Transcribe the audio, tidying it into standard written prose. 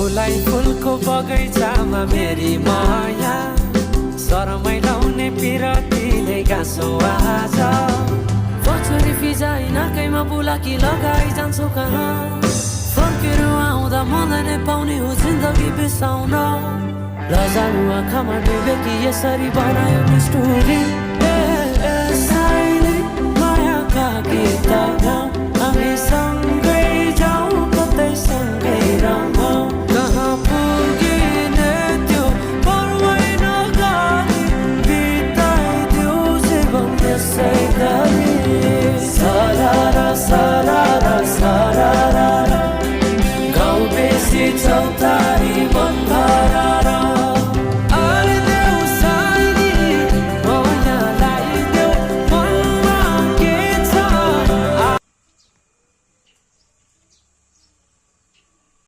फुलाई फुलको बगैँचामा मेरी माया शरमै लाउने पिरतीले गाँसो आज छोरी फिजाइ नाकैमा बुलाकी लगाइ जान्छौ कहाँ फर्केर आउँदा मलाई नै पाउने हो जिन्दगी बिसाउन लजालु आँखामा डुबेकी यसरी बनायो नि स्टोरी साइली मायाका गीत हामी सँग